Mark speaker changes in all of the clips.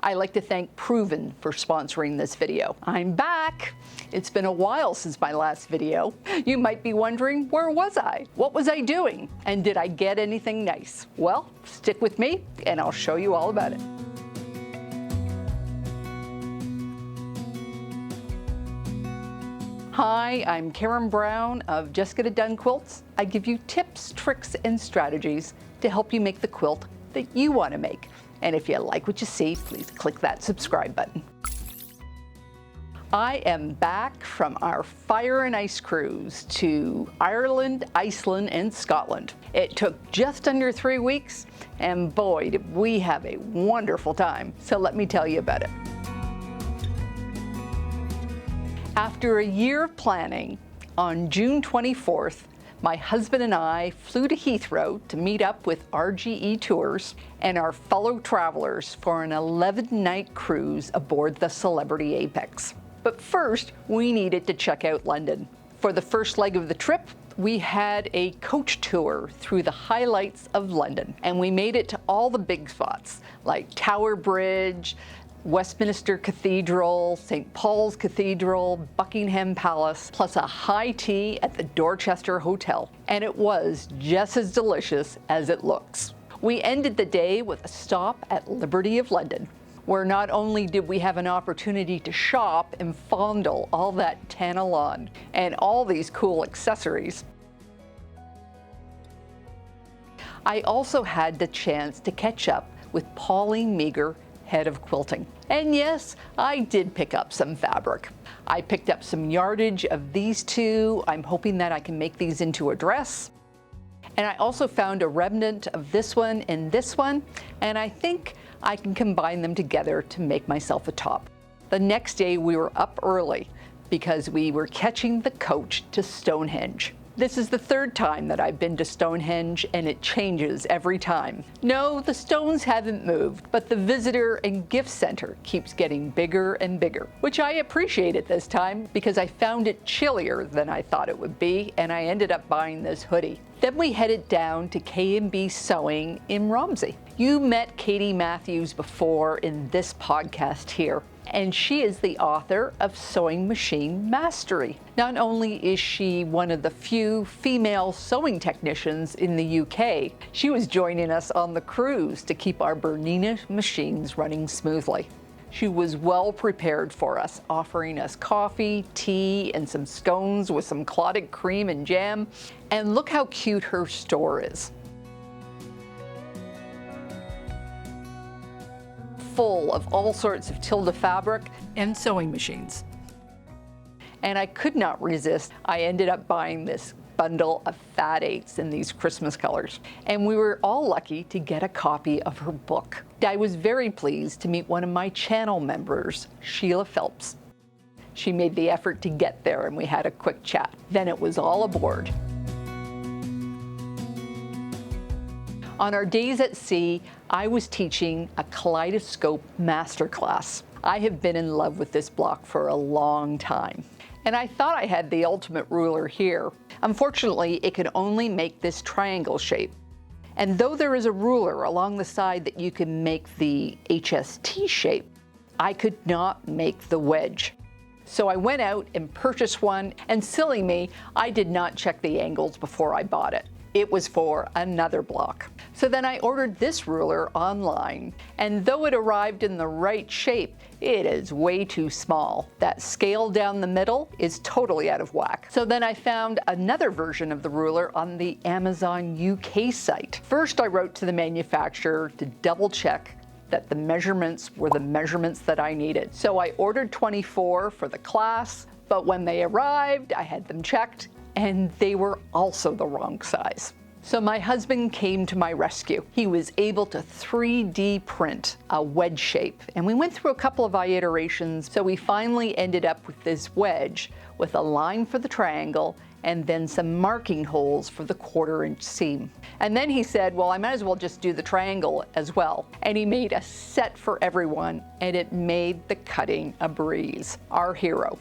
Speaker 1: I'd like to thank Proven for sponsoring this video. I'm back. It's been a while since my last video. You might be wondering, where was I? What was I doing? And did I get anything nice? Well, stick with me and I'll show you all about it. Hi, I'm Karen Brown of Just Get It Done Quilts. I give you tips, tricks, and strategies to help you make the quilt that you want to make. And if you like what you see, please click that subscribe button. I am back from our fire and ice cruise to Ireland, Iceland, and Scotland. It took just under 3 weeks, and boy, did we have a wonderful time. So let me tell you about it. After a year of planning, on June 24th, my husband and I flew to Heathrow to meet up with RGE Tours and our fellow travelers for an 11-night cruise aboard the Celebrity Apex. But first, we needed to check out London. For the first leg of the trip, we had a coach tour through the highlights of London, and we made it to all the big spots like Tower Bridge, Westminster Cathedral, St. Paul's Cathedral, Buckingham Palace, plus a high tea at the Dorchester Hotel. And it was just as delicious as it looks. We ended the day with a stop at Liberty of London, where not only did we have an opportunity to shop and fondle all that Tana lawn and all these cool accessories, I also had the chance to catch up with Pauline Meagher, head of quilting. And yes, I did pick up some fabric. I picked up some yardage of these two. I'm hoping that I can make these into a dress. And I also found a remnant of this one and this one, and I think I can combine them together to make myself a top. The next day we were up early because we were catching the coach to Stonehenge. This is the third time that I've been to Stonehenge, and it changes every time. No, the stones haven't moved, but the visitor and gift center keeps getting bigger and bigger, which I appreciate at this time because I found it chillier than I thought it would be, and I ended up buying this hoodie. Then we headed down to K&B Sewing in Romsey. You met Katie Matthews before in this podcast here, and she is the author of Sewing Machine Mastery. Not only is she one of the few female sewing technicians in the UK, she was joining us on the cruise to keep our Bernina machines running smoothly. She was well prepared for us, offering us coffee, tea, and some scones with some clotted cream and jam. And look how cute her store is. Full of all sorts of Tilda fabric and sewing machines. And I could not resist. I ended up buying this bundle of Fat 8s in these Christmas colors. And we were all lucky to get a copy of her book. I was very pleased to meet one of my channel members, Sheila Phelps. She made the effort to get there and we had a quick chat. Then it was all aboard. On our days at sea, I was teaching a Kaleidoscope masterclass. I have been in love with this block for a long time, and I thought I had the ultimate ruler here. Unfortunately, it could only make this triangle shape. And though there is a ruler along the side that you can make the HST shape, I could not make the wedge. So I went out and purchased one, and silly me, I did not check the angles before I bought it. It was for another block. So then I ordered this ruler online, and though it arrived in the right shape, it is way too small. That scale down the middle is totally out of whack. So then I found another version of the ruler on the Amazon UK site. First, I wrote to the manufacturer to double check that the measurements were the measurements that I needed. So I ordered 24 for the class, but when they arrived, I had them checked, and they were also the wrong size. So my husband came to my rescue. He was able to 3D print a wedge shape, and we went through a couple of iterations, so we finally ended up with this wedge with a line for the triangle and then some marking holes for the 1/4-inch seam. And then he said, well, I might as well just do the triangle as well. And he made a set for everyone, and it made the cutting a breeze. Our hero.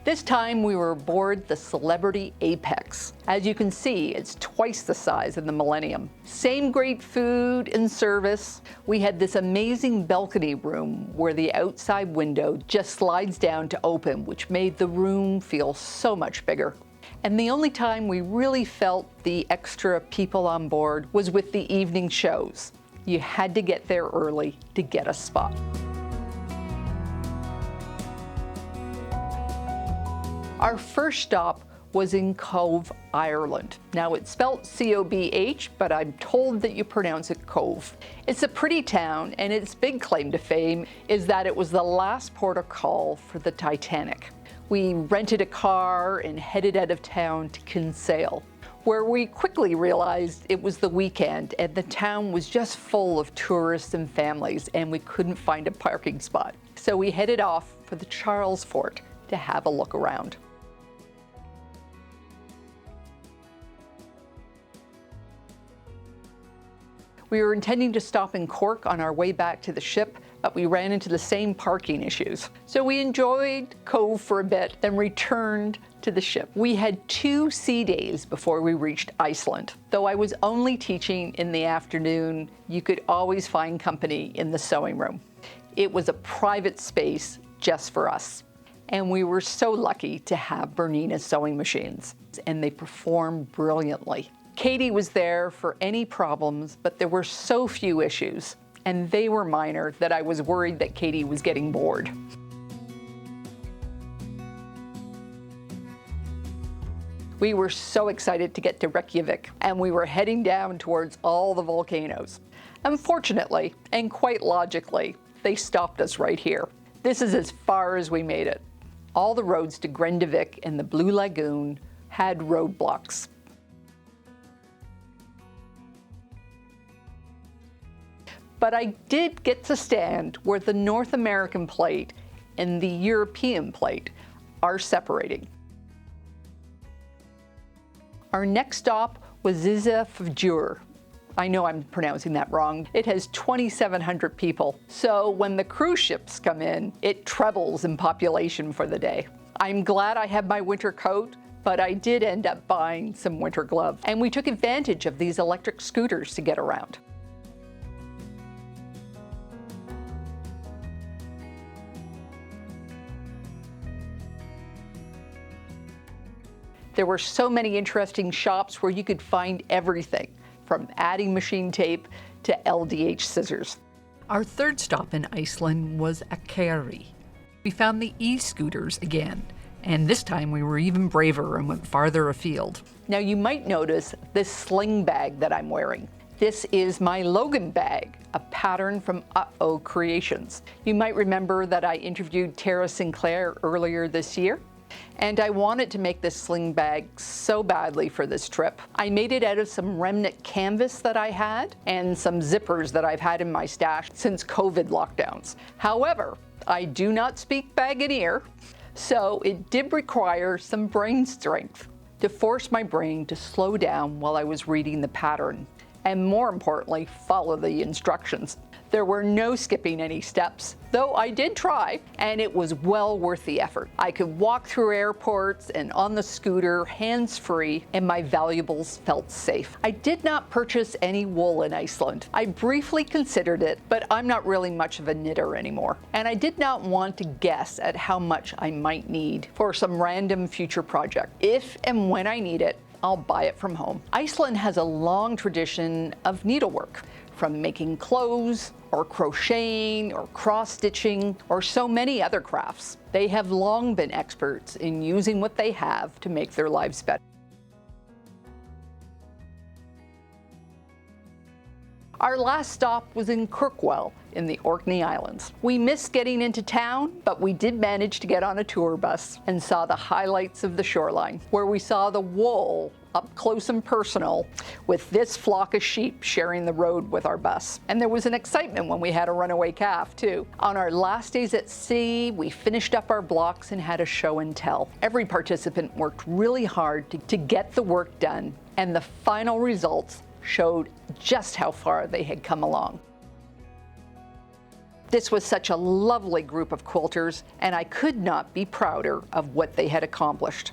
Speaker 1: This time we were aboard the Celebrity Apex. As you can see, it's twice the size of the Millennium. Same great food and service. We had this amazing balcony room where the outside window just slides down to open, which made the room feel so much bigger. And the only time we really felt the extra people on board was with the evening shows. You had to get there early to get a spot. Our first stop was in Cove Ireland. Now it's spelt C-O-B-H, but I'm told that you pronounce it Cove. It's a pretty town, and its big claim to fame is that it was the last port of call for the Titanic. We rented a car and headed out of town to Kinsale, where we quickly realized it was the weekend and the town was just full of tourists and families, and we couldn't find a parking spot. So we headed off for the Charles Fort to have a look around. We were intending to stop in Cork on our way back to the ship, but we ran into the same parking issues. So we enjoyed Cove for a bit, then returned to the ship. We had 2 sea days before we reached Iceland. Though I was only teaching in the afternoon, you could always find company in the sewing room. It was a private space just for us. And we were so lucky to have Bernina's sewing machines, and they performed brilliantly. Katie was there for any problems, but there were so few issues, and they were minor that I was worried that Katie was getting bored. We were so excited to get to Reykjavik, and we were heading down towards all the volcanoes. Unfortunately, and quite logically, they stopped us right here. This is as far as we made it. All the roads to Grindavik and the Blue Lagoon had roadblocks. But I did get to stand where the North American plate and the European plate are separating. Our next stop was Ísafjörður. I know I'm pronouncing that wrong. It has 2,700 people. So when the cruise ships come in, it trebles in population for the day. I'm glad I have my winter coat, but I did end up buying some winter gloves. And we took advantage of these electric scooters to get around. There were so many interesting shops where you could find everything, from adding machine tape to LDH scissors. Our third stop in Iceland was Akureyri. We found the e-scooters again, and this time we were even braver and went farther afield. Now you might notice this sling bag that I'm wearing. This is my Logan bag, a pattern from Uh-Oh Creations. You might remember that I interviewed Tara Sinclair earlier this year, and I wanted to make this sling bag so badly for this trip. I made it out of some remnant canvas that I had and some zippers that I've had in my stash since COVID lockdowns. However, I do not speak Baganeer, so it did require some brain strength to force my brain to slow down while I was reading the pattern, and more importantly, follow the instructions. There were no skipping any steps, though I did try, and it was well worth the effort. I could walk through airports and on the scooter hands-free, and my valuables felt safe. I did not purchase any wool in Iceland. I briefly considered it, but I'm not really much of a knitter anymore, and I did not want to guess at how much I might need for some random future project. If and when I need it, I'll buy it from home. Iceland has a long tradition of needlework, from making clothes, or crocheting, or cross-stitching, or so many other crafts. They have long been experts in using what they have to make their lives better. Our last stop was in Kirkwall in the Orkney Islands. We missed getting into town, but we did manage to get on a tour bus and saw the highlights of the shoreline, where we saw the wool up close and personal with this flock of sheep sharing the road with our bus. And there was an excitement when we had a runaway calf too. On our last days at sea, we finished up our blocks and had a show and tell. Every participant worked really hard to get the work done, and the final results showed just how far they had come along. This was such a lovely group of quilters, and I could not be prouder of what they had accomplished.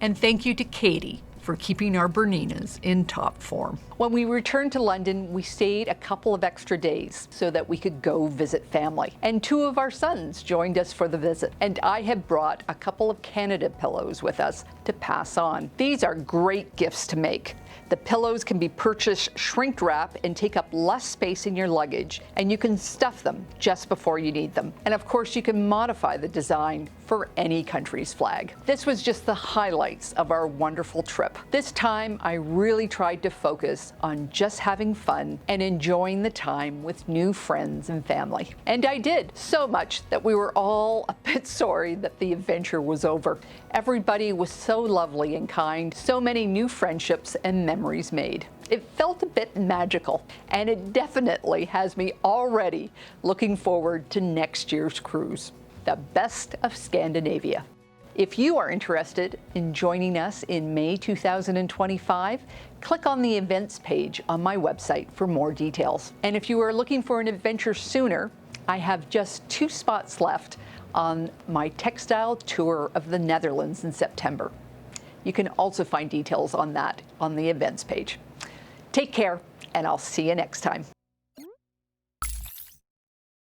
Speaker 1: And thank you to Katie for keeping our Berninas in top form. When we returned to London, we stayed a couple of extra days so that we could go visit family. And 2 of our sons joined us for the visit. And I had brought a couple of Canada pillows with us to pass on. These are great gifts to make. The pillows can be purchased shrink wrap and take up less space in your luggage, and you can stuff them just before you need them. And of course, you can modify the design for any country's flag. This was just the highlights of our wonderful trip. This time, I really tried to focus on just having fun and enjoying the time with new friends and family. And I did, so much that we were all a bit sorry that the adventure was over. Everybody was so lovely and kind, so many new friendships and memories made. It felt a bit magical, and it definitely has me already looking forward to next year's cruise, the best of Scandinavia. If you are interested in joining us in May 2025, click on the events page on my website for more details. And if you are looking for an adventure sooner, I have just 2 spots left on my textile tour of the Netherlands in September. You can also find details on that on the events page. Take care, and I'll see you next time.